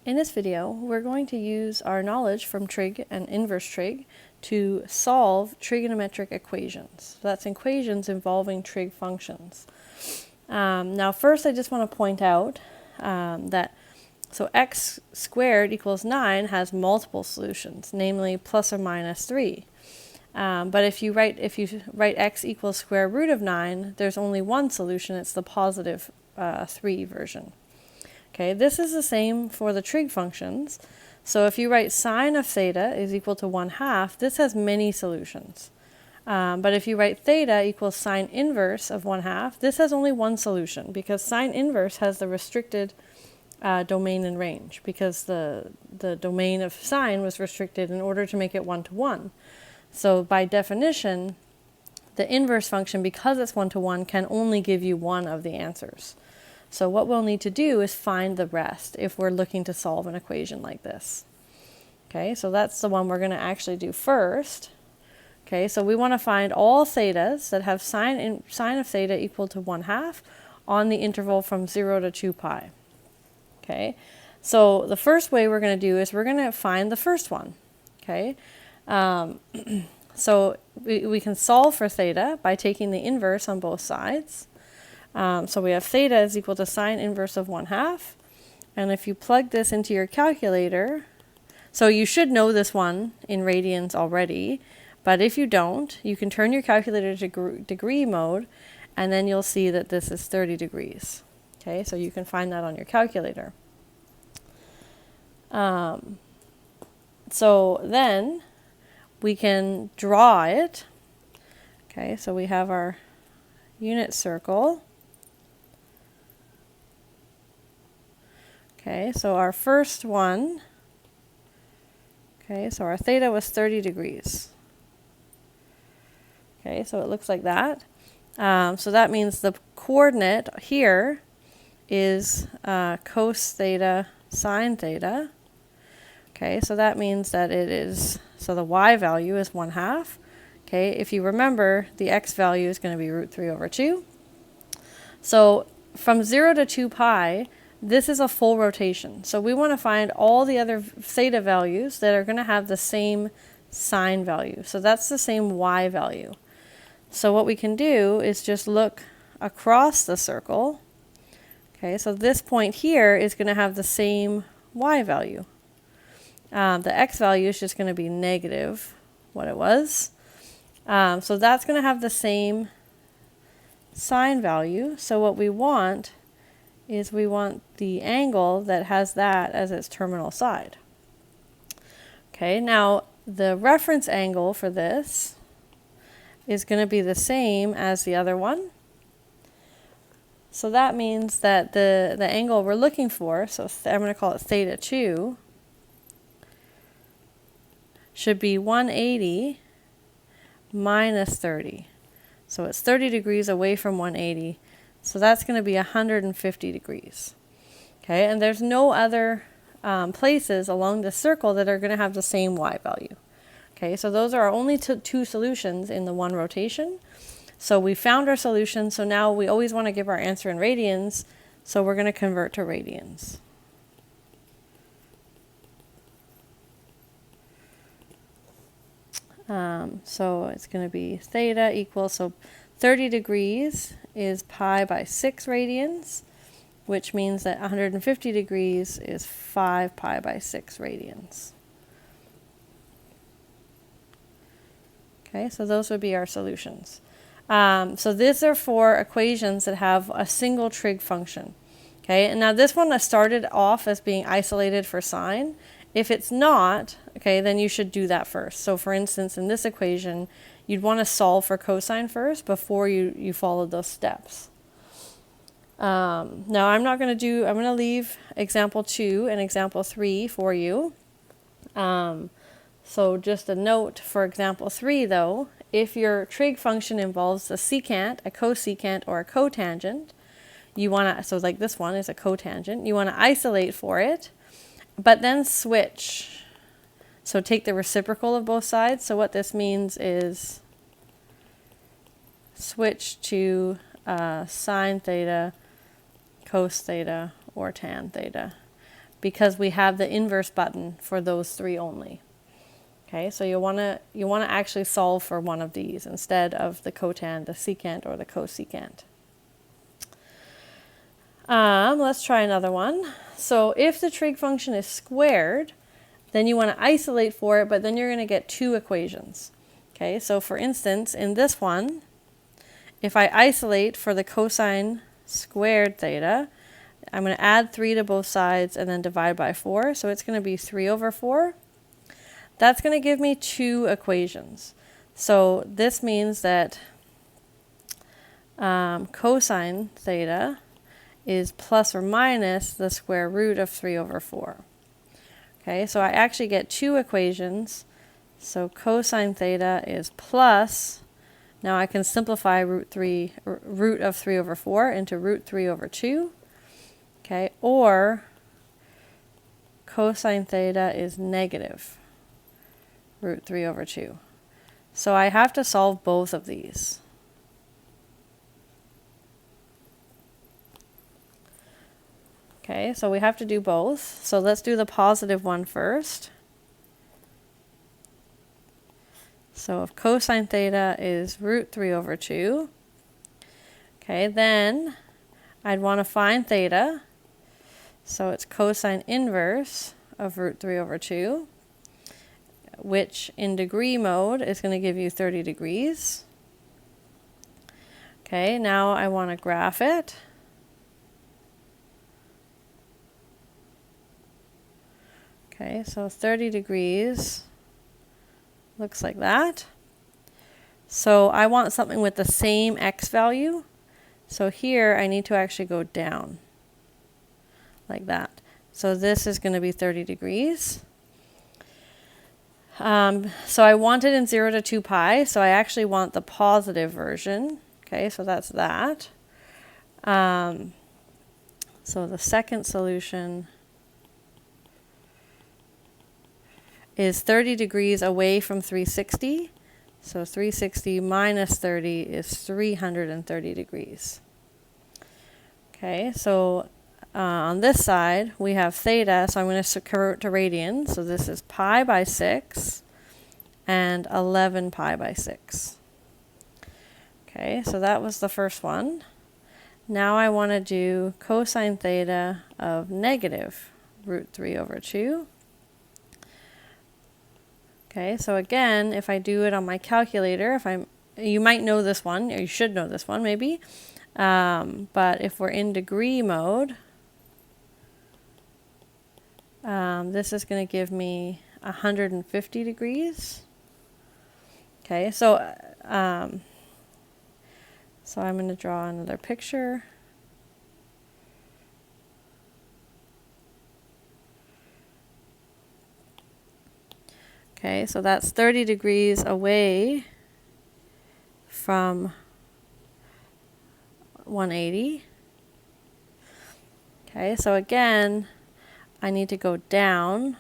In this video, we're going to use our knowledge from trig and inverse trig to solve trigonometric equations. So that's equations involving trig functions. Now first I just want to point out that x squared equals 9 has multiple solutions, namely plus or minus 3. But if you write x equals square root of 9, there's only one solution. It's the positive 3 version. Okay, this is the same for the trig functions. So if you write sine of theta is equal to 1/2, this has many solutions. But if you write theta equals sine inverse of 1/2, this has only one solution because sine inverse has the restricted domain and range, because the domain of sine was restricted in order to make it 1-to-1. So by definition, the inverse function, because it's 1-to-1, can only give you one of the answers. So what we'll need to do is find the rest if we're looking to solve an equation like this. Okay, so that's the one we're going to actually do first. Okay, so we want to find all thetas that have sine of theta equal to 1/2 on the interval from 0 to 2 pi. Okay, so the first way we're going to do is we're going to find the first one. Okay, so we can solve for theta by taking the inverse on both sides. So we have theta is equal to sine inverse of 1/2. And if you plug this into your calculator, so you should know this one in radians already, but if you don't, you can turn your calculator to degree mode, and then you'll see that this is 30 degrees. Okay, so you can find that on your calculator. So then we can draw it. Okay, so we have our unit circle. Okay, so our first one, okay, so our theta was 30 degrees. Okay, so it looks like that. So that means the coordinate here is cos theta sine theta. Okay, so that means that it is, so the y value is 1/2. Okay, if you remember, the x value is going to be root 3 over 2. So from 0 to 2 pi, this is a full rotation. So we want to find all the other theta values that are going to have the same sine value. So that's the same y value. So what we can do is just look across the circle. Okay, so this point here is going to have the same y value. The x value is just going to be negative what it was. So that's going to have the same sine value. So what we want is we want the angle that has that as its terminal side. Okay, now the reference angle for this is going to be the same as the other one. So that means that the angle we're looking for, so I'm going to call it theta 2, should be 180 minus 30. So it's 30 degrees away from 180. So that's going to be 150 degrees. Okay, and there's no other places along the circle that are going to have the same y value. Okay, so those are our only two solutions in the one rotation. So we found our solution, so now we always want to give our answer in radians, so we're going to convert to radians. So it's going to be theta equals, so 30 degrees is pi by 6 radians, which means that 150 degrees is 5 pi by 6 radians. Okay, so those would be our solutions. So these are for equations that have a single trig function. Okay, and now this one started off as being isolated for sine. If it's not, okay, then you should do that first. So for instance, in this equation, you'd want to solve for cosine first before you follow those steps. Now I'm going to leave example 2 and example 3 for you. So just a note for example 3 though, if your trig function involves a secant, a cosecant, or a cotangent, you want to, so like this one is a cotangent, you want to isolate for it, but then switch. So take the reciprocal of both sides. So what this means is switch to sine theta, cos theta, or tan theta. because we have the inverse button for those three only. Okay, so you want to actually solve for one of these instead of the cotan, the secant, or the cosecant. Let's try another one. So if the trig function is squared, then you want to isolate for it, but then you're going to get two equations. Okay, so for instance, in this one, if I isolate for the cosine squared theta, I'm going to add 3 to both sides and then divide by 4. So it's going to be 3 over 4. That's going to give me two equations. So this means that cosine theta is plus or minus the square root of 3 over 4. Okay, so I actually get two equations. So cosine theta is plus, now I can simplify root of 3 over 4 into root 3 over 2. Okay, or cosine theta is negative root 3 over 2. So I have to solve both of these. Okay, so we have to do both. So let's do the positive one first. So if cosine theta is root 3 over 2, okay, then I'd want to find theta. So it's cosine inverse of root 3 over 2, which in degree mode is going to give you 30 degrees. Okay, now I want to graph it. Okay, so 30 degrees looks like that. So I want something with the same x value. So here I need to actually go down like that. So this is going to be 30 degrees. So I want it in 0 to 2 pi, so I actually want the positive version. Okay, so that's that. So the second solution is 30 degrees away from 360. So 360 minus 30 is 330 degrees. Okay, so on this side, we have theta, so I'm going to convert to radians. So this is pi by 6 and 11 pi by 6. Okay, so that was the first one. Now I want to do cosine theta of negative root 3 over 2. Okay, so again, if I do it on my calculator, you might know this one, or you should know this one maybe, but if we're in degree mode, this is going to give me 150 degrees. Okay, so I'm going to draw another picture. Okay, so that's 30 degrees away from 180. Okay, so again, I need to go down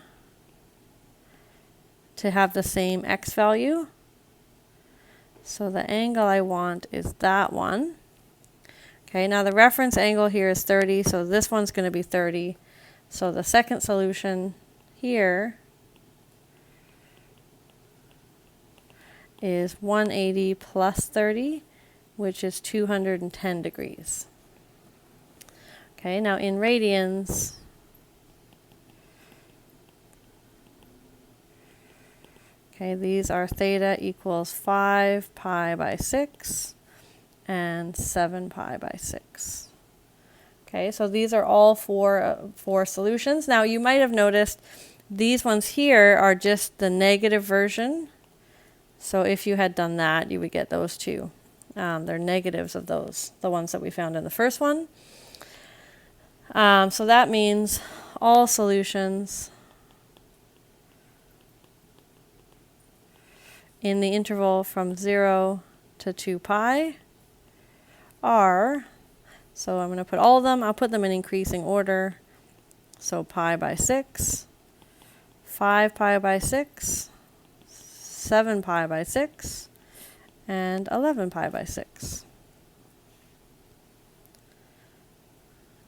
to have the same x value. So the angle I want is that one. Okay, now the reference angle here is 30, so this one's going to be 30. So the second solution here is 180 plus 30, which is 210 degrees. Okay, now in radians, okay, these are theta equals 5 pi by 6 and 7 pi by 6. Okay, so these are all four solutions. Now you might have noticed these ones here are just the negative version. So if you had done that, you would get those two. They're negatives of those, the ones that we found in the first one. So that means all solutions in the interval from 0 to 2 pi are, so I'm going to put all of them, I'll put them in increasing order. So pi by 6, 5 pi by 6, 7 pi by 6, and 11 pi by 6.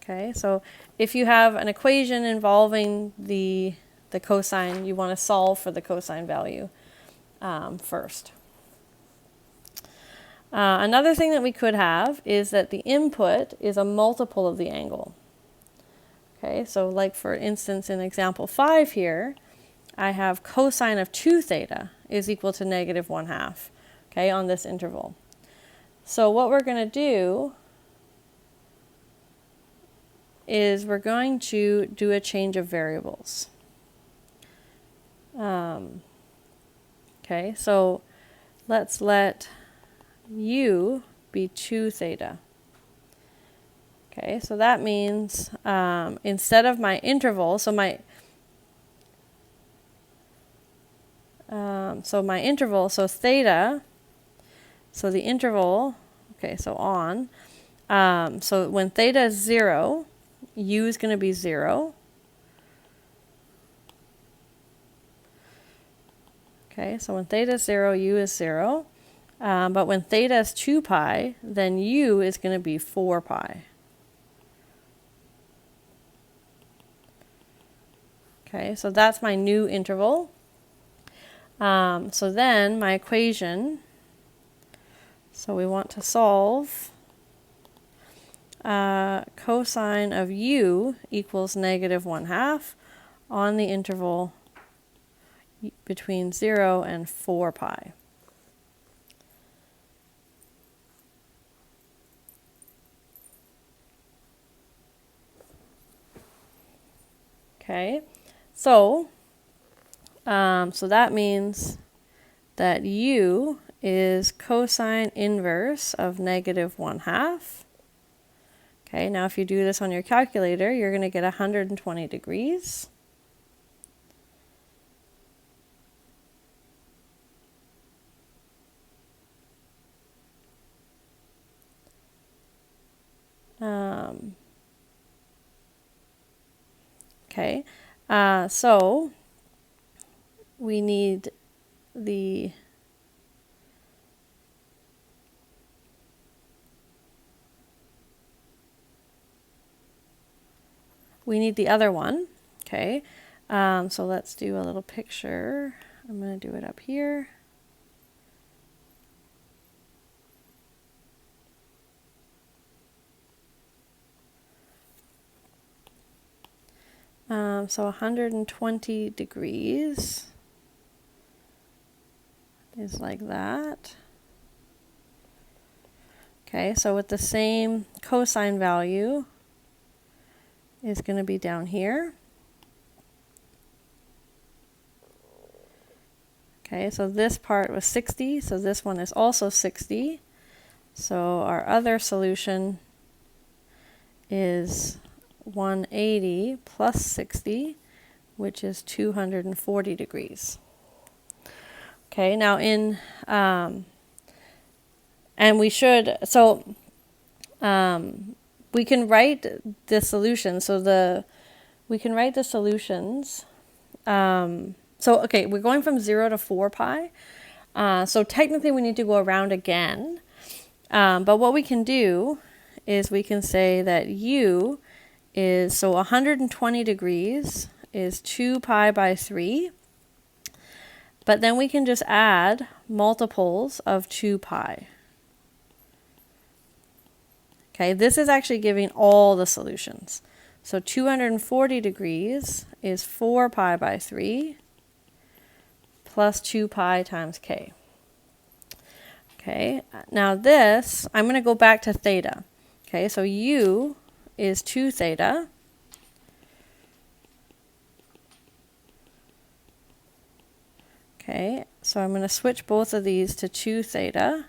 Okay, so if you have an equation involving the cosine, you want to solve for the cosine value first. Another thing that we could have is that the input is a multiple of the angle. Okay, so like for instance in example 5 here, I have cosine of 2 theta is equal to negative 1/2, okay, on this interval. So what we're going to do is we're going to do a change of variables. Okay, so let's let u be 2 theta. Okay, so that means instead of my interval, so my interval, so theta, so the interval, okay, so on, so when theta is 0, u is going to be 0. Okay, so when theta is 0, u is 0. But when theta is 2 pi, then u is going to be 4 pi. Okay, so that's my new interval. So then my equation, so we want to solve cosine of u equals negative 1/2 on the interval between 0 and 4 pi. Okay, so that means that u is cosine inverse of negative 1/2. Okay, now if you do this on your calculator, you're going to get 120 degrees. Okay, so we need the other one. Okay, so let's do a little picture. I'm going to do it up here. So 120 degrees is like that. Okay, so with the same cosine value is going to be down here. Okay, so this part was 60, so this one is also 60. So our other solution is 180 plus 60, which is 240 degrees. Okay, now and we should, so we can write the solution. So we can write the solutions. So, okay, we're going from 0 to 4 pi. So technically we need to go around again. But what we can do is we can say that u is, so 120 degrees is 2 pi by 3. But then we can just add multiples of 2 pi. Okay, this is actually giving all the solutions. So 240 degrees is 4 pi by 3 plus 2 pi times k. Okay, now this, I'm going to go back to theta. Okay, so u is 2 theta. Okay, so I'm going to switch both of these to 2 theta.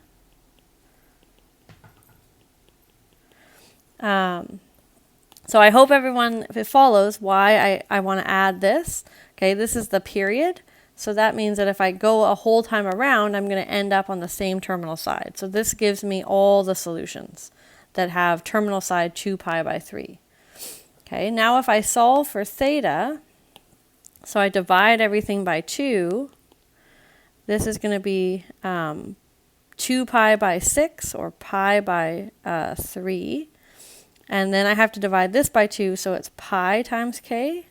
So I hope everyone, if it follows, why I want to add this. Okay, this is the period. So that means that if I go a whole time around, I'm going to end up on the same terminal side. So this gives me all the solutions that have terminal side 2 pi by 3. Okay, now if I solve for theta, so I divide everything by 2, this is going to be 2 pi by 6, or pi by 3. And then I have to divide this by 2, so it's pi times k.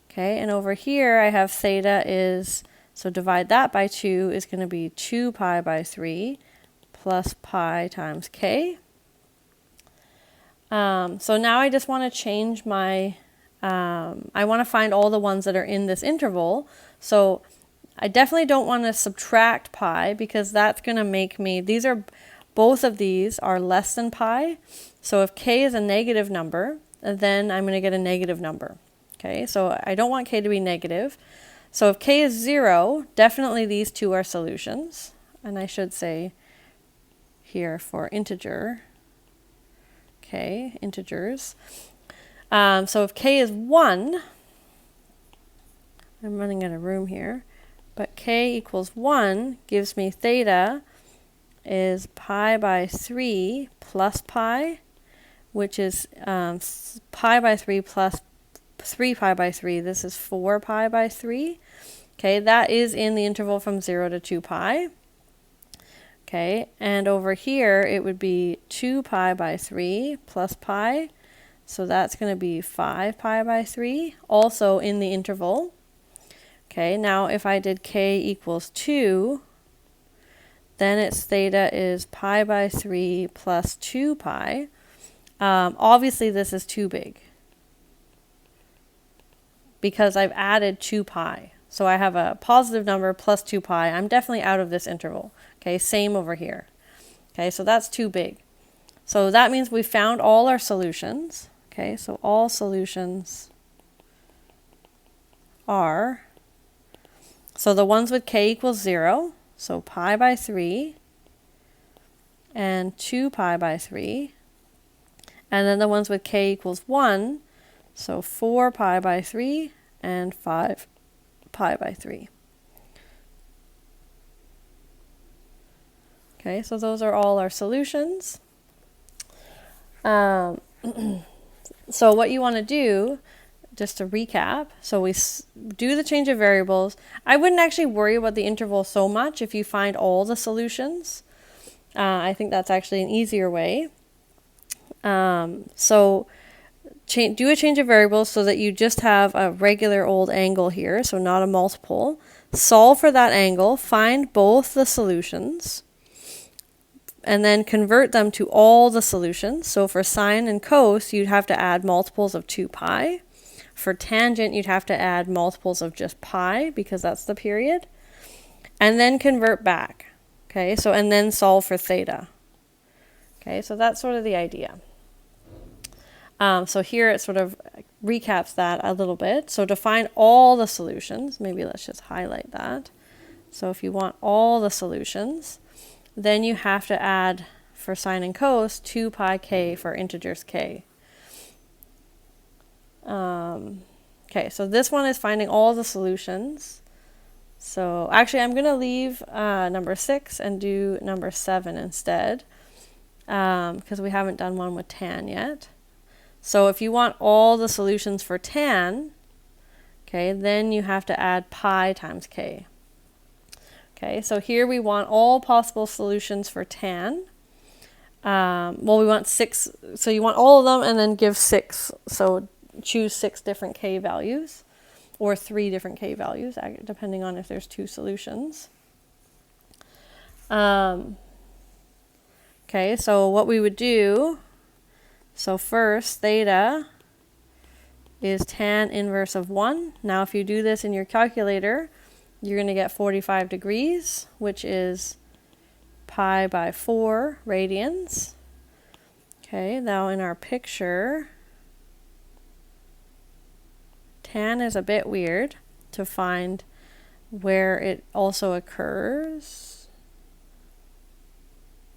Okay, and over here I have theta is, so divide that by 2 is going to be 2 pi by 3 plus pi times k. So now I just want to change my, I want to find all the ones that are in this interval. So I definitely don't want to subtract pi because that's going to make me, both of these are less than pi. So if k is a negative number, then I'm going to get a negative number. Okay, so I don't want k to be negative. So if k is 0, definitely these two are solutions. And I should say here for integer, k, integers. So if k is 1, I'm running out of room here, but k equals 1 gives me theta is pi by 3 plus pi, which is pi by 3 plus 3 pi by 3. This is 4 pi by 3. Okay, that is in the interval from 0 to 2 pi. Okay, and over here it would be 2 pi by 3 plus pi. So that's going to be 5 pi by 3, also in the interval. Okay, now if I did k equals 2, then its theta is pi by 3 plus 2 pi. Obviously this is too big because I've added 2 pi. So I have a positive number plus 2 pi. I'm definitely out of this interval. Okay, same over here. Okay, so that's too big. So that means we found all our solutions. Okay, so all solutions are, so the ones with k equals 0, so pi by 3 and 2 pi by 3. And then the ones with k equals 1, so 4 pi by 3 and 5 pi by 3. Okay, so those are all our solutions. So what you want to do, just to recap, so we do the change of variables. I wouldn't actually worry about the interval so much if you find all the solutions. I think that's actually an easier way. So do a change of variables so that you just have a regular old angle here, so not a multiple. Solve for that angle, find both the solutions, and then convert them to all the solutions. So for sine and cos, you'd have to add multiples of 2 pi. For tangent, you'd have to add multiples of just pi because that's the period. And then convert back. Okay, so and then solve for theta. Okay, so that's sort of the idea. So here it sort of recaps that a little bit. So to find all the solutions, maybe let's just highlight that. So if you want all the solutions, then you have to add, for sine and cos, 2 pi k for integers k. Okay, so this one is finding all the solutions. So actually I'm going to leave number 6 and do number 7 instead, because we haven't done one with tan yet. So if you want all the solutions for tan, okay, then you have to add pi times k. Okay, so here we want all possible solutions for tan. Well, we want 6, so you want all of them and then give 6. So choose 6 different k values, or 3 different k values, depending on if there's 2 solutions. Okay, so what we would do, so first theta is tan inverse of 1. Now if you do this in your calculator, you're going to get 45 degrees, which is pi by 4 radians. Okay, now in our picture, tan is a bit weird to find where it also occurs.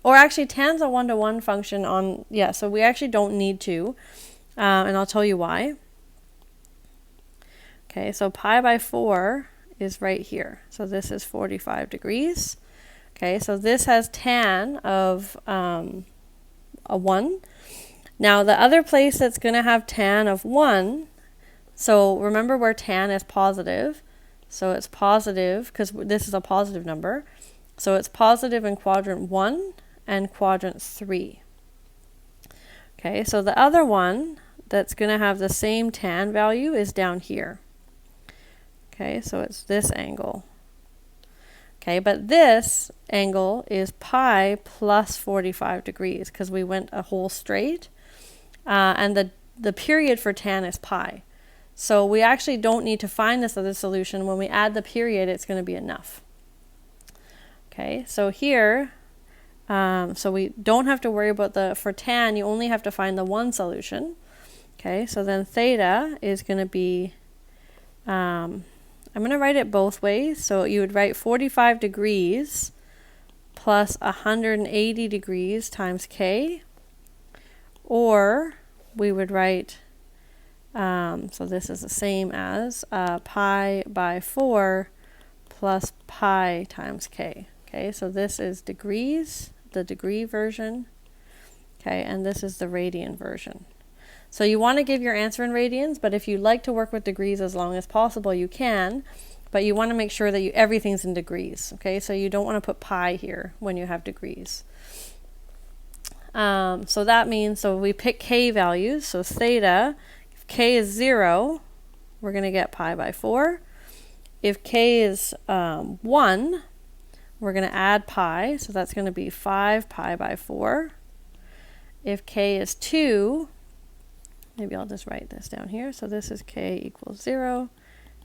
Or actually, tan's a 1-to-1 function on, yeah, so we actually don't need to, and I'll tell you why. Okay, so pi by 4 is right here. So this is 45 degrees. Okay, so this has tan of a 1. Now the other place that's going to have tan of 1, so remember where tan is positive. So it's positive because this is a positive number. So it's positive in quadrant 1 and quadrant 3. Okay, so the other one that's going to have the same tan value is down here. Okay, so it's this angle. Okay, but this angle is pi plus 45 degrees because we went a whole straight. And the period for tan is pi. So we actually don't need to find this other solution. When we add the period, it's going to be enough. Okay, so here, so we don't have to worry about for tan, you only have to find the one solution. Okay, so then theta is going to be, I'm going to write it both ways. So you would write 45 degrees plus 180 degrees times k. Or we would write, so this is the same as pi by 4 plus pi times k. Okay, so this is degrees, the degree version. Okay, and this is the radian version. So you want to give your answer in radians, but if you like to work with degrees as long as possible, you can. But you want to make sure that everything's in degrees. Okay, so you don't want to put pi here when you have degrees. So that means, so we pick k values. So theta, if k is 0, we're going to get pi by 4. If k is 1, we're going to add pi. So that's going to be 5 pi by 4. If k is 2, maybe I'll just write this down here. So this is k equals 0,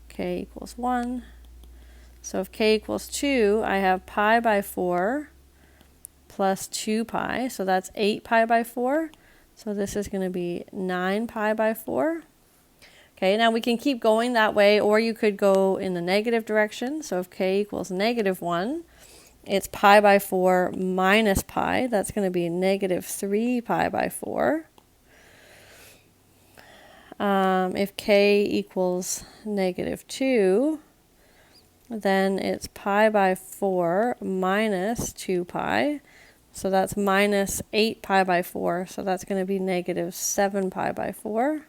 k equals 1. So if k equals 2, I have pi by 4 plus 2 pi. So that's 8 pi by 4. So this is going to be 9 pi by 4. Okay, now we can keep going that way, or you could go in the negative direction. So if k equals negative 1, it's pi by 4 minus pi. That's going to be negative 3 pi by 4. If k equals negative 2, then it's pi by 4 minus 2 pi. So that's minus 8 pi by 4. So that's going to be negative 7 pi by 4.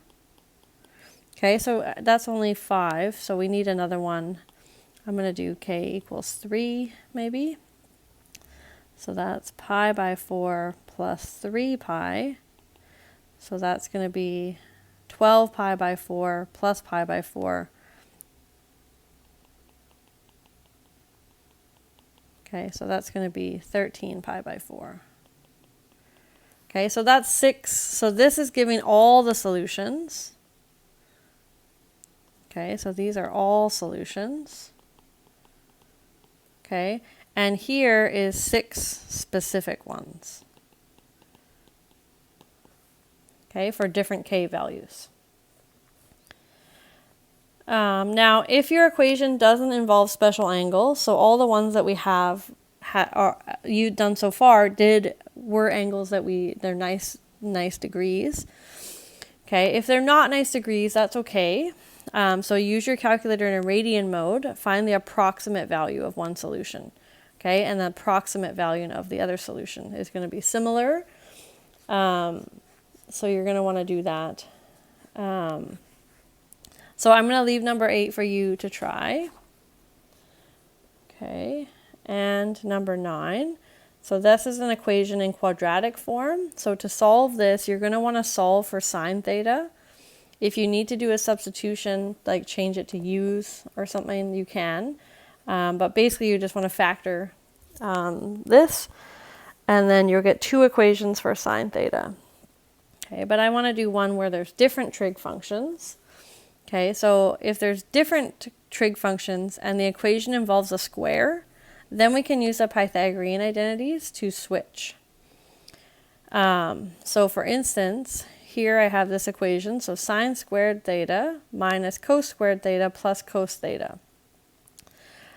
Okay, so that's only 5. So we need another one. I'm going to do k equals 3 maybe. So that's pi by 4 plus 3 pi. So that's going to be 12 pi by 4 plus pi by 4. Okay, so that's going to be 13 pi by 4. Okay, so that's 6. So this is giving all the solutions. Okay, so these are all solutions. Okay, and here is 6 specific ones. Okay, for different k values. Now, if your equation doesn't involve special angles, so all the ones that we have you done so far were angles that they're nice degrees. Okay, if they're not nice degrees, that's okay. So use your calculator in a radian mode, find the approximate value of one solution. Okay, and the approximate value of the other solution is going to be similar. So you're going to want to do that. So I'm going to leave number 8 for you to try. Okay, and number 9. So this is an equation in quadratic form. So to solve this, you're going to want to solve for sine theta. If you need to do a substitution, like change it to u's or something, you can. But basically you just want to factor this, and then you'll get 2 equations for sine theta. Okay, but I want to do one where there's different trig functions. Okay, so if there's different trig functions and the equation involves a square, then we can use the Pythagorean identities to switch. So for instance, here I have this equation, so sine squared theta minus cos squared theta plus cos theta.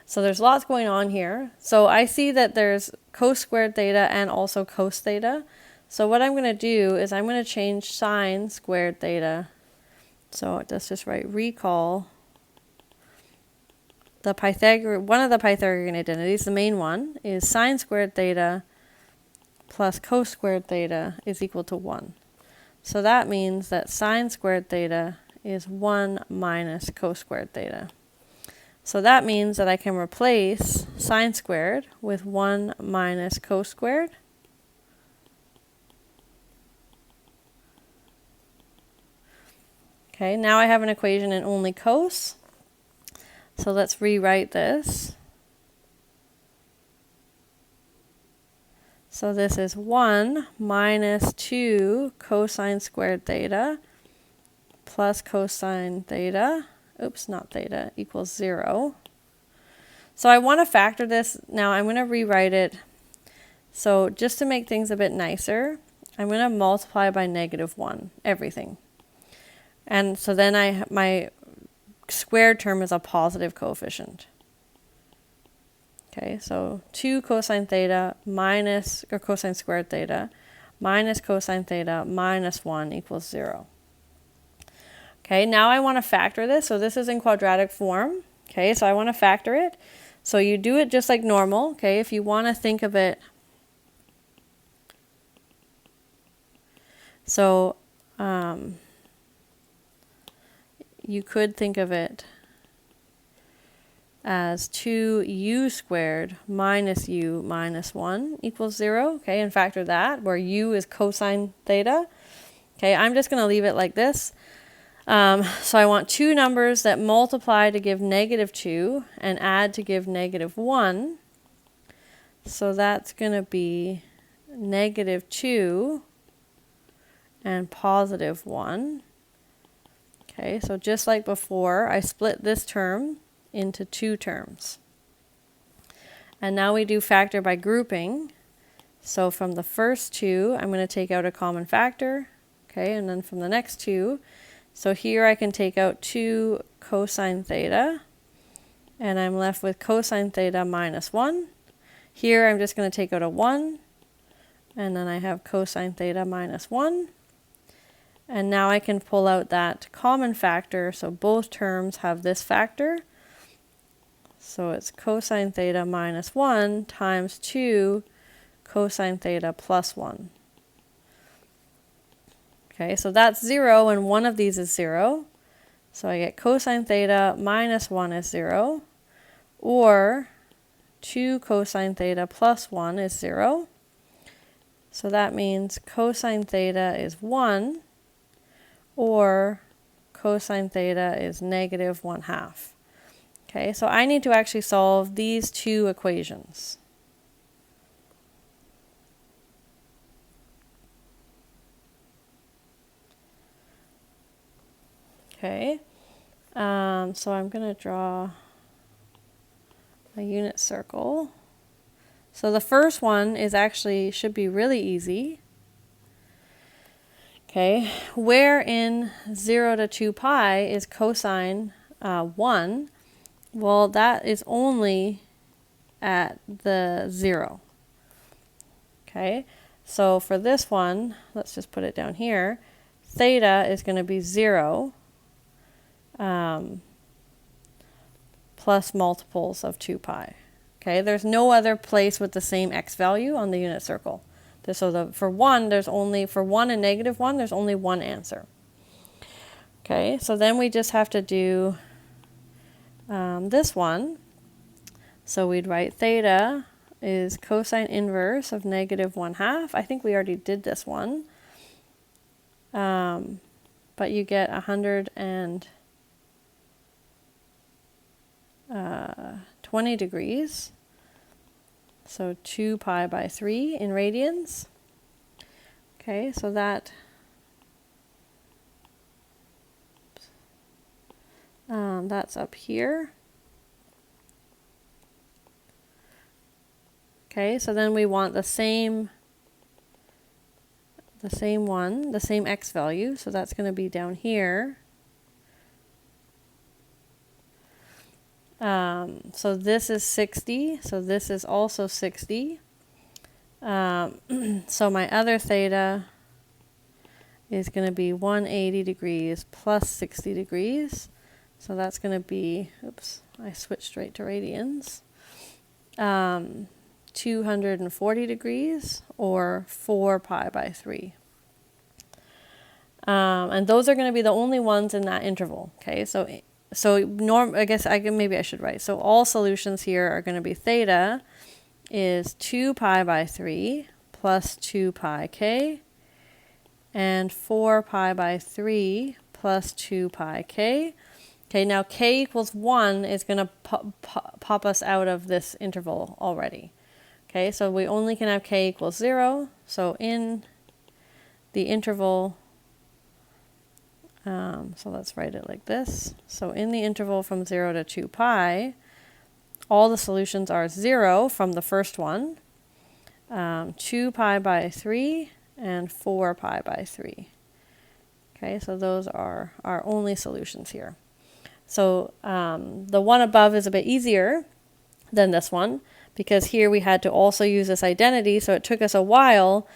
So there's lots going on here. So I see that there's cos squared theta and also cos theta. So what I'm going to do is I'm going to change sine squared theta. So let's just write recall the one of the Pythagorean identities, the main one, is sine squared theta plus cos squared theta is equal to 1. So that means that sine squared theta is 1 minus cos squared theta. So that means that I can replace sine squared with 1 minus cos squared. Okay, now I have an equation in only cos. So let's rewrite this. So this is 1 minus 2 cosine squared theta plus cosine theta, oops, not theta, equals 0. So I want to factor this. Now I'm going to rewrite it. So just to make things a bit nicer, I'm going to multiply by -1, everything. And so then my squared term is a positive coefficient. Okay, so 2 cosine theta minus, or cosine squared theta, minus cosine theta minus 1 equals 0. Okay, now I want to factor this. So this is in quadratic form. Okay, so I want to factor it. So you do it just like normal. Okay, if you want to think of it. So you could think of it as 2u squared minus u minus 1 equals 0. Okay, and factor that, where u is cosine theta. Okay, I'm just going to leave it like this. So I want two numbers that multiply to give -2 and add to give -1. So that's going to be -2 and +1. Okay, so just like before, I split this term into two terms. And now we do factor by grouping. So from the first two, I'm going to take out a common factor. Okay, and then from the next two, so here I can take out 2 cosine theta, and I'm left with cosine theta minus 1. Here I'm just going to take out a 1, and then I have cosine theta minus 1. And now I can pull out that common factor, so both terms have this factor. So it's cosine theta minus 1 times 2 cosine theta plus 1. Okay, so that's 0, and one of these is 0. So I get cosine theta minus 1 is 0, or 2 cosine theta plus 1 is 0. So that means cosine theta is 1, or cosine theta is -1/2. Okay, so I need to actually solve these two equations. Okay, so I'm going to draw a unit circle. So the first one is actually, should be really easy. Okay, where in 0 to 2 pi is cosine 1? Well, that is only at the 0. Okay, so for this one, let's just put it down here. Theta is going to be 0 plus multiples of 2 pi. Okay, there's no other place with the same x value on the unit circle. So for 1, there's only, for 1 and -1, there's only one answer. Okay, so then we just have to do this one. So we'd write theta is cosine inverse of -1/2. I think we already did this one. But you get 120 degrees. So 2 pi by 3 in radians. Okay, so that's up here. Okay, so then we want the same one, the same x value, so that's going to be down here. So this is 60, so this is also 60. So my other theta is going to be 180 degrees plus 60 degrees. So that's going to be, oops, I switched right to radians. 240 degrees, or 4 pi by 3. And those are going to be the only ones in that interval. Okay, so I guess maybe I should write. So all solutions here are going to be theta is 2 pi by 3 plus 2 pi k, and 4 pi by 3 plus 2 pi k. Okay, now k equals 1 is going to pop us out of this interval already. Okay, so we only can have k equals 0. So in the interval, so let's write it like this. So in the interval from 0 to 2 pi, all the solutions are 0 from the first one, 2 pi by 3, and 4 pi by 3. Okay, so those are our only solutions here. So the one above is a bit easier than this one, because here we had to also use this identity, so it took us a while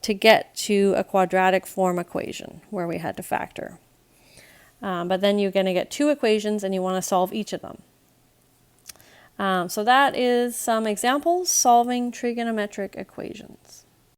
to get to a quadratic form equation where we had to factor. But then you're going to get two equations and you want to solve each of them. So that is some examples solving trigonometric equations.